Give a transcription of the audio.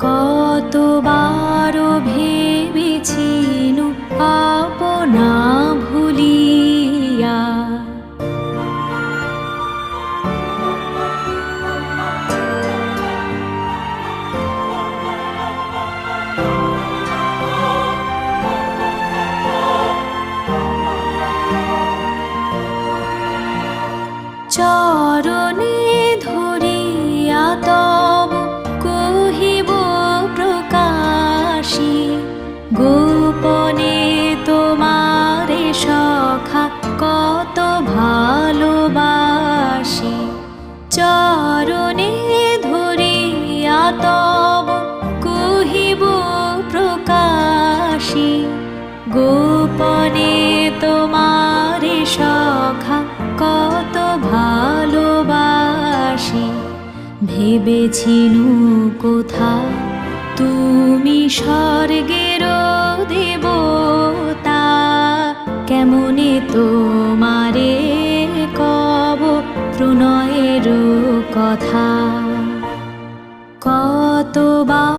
কতবার ভেবেছিনু আপনা ভুলিয়া, চরণে ধরিয়া তব কহিব প্রকাশী, গোপনে তোমারে সখা কত ভালোবাসি। চরণে ধরিয়া তব কহিব প্রকাশী, গোপনে তোমারে সখা কত ভালোবাসি। ভেবেছিনু কোথা তুমি স্বর্গের দেবতা, কেমনে তোমারে কব প্রণয়ের কথা।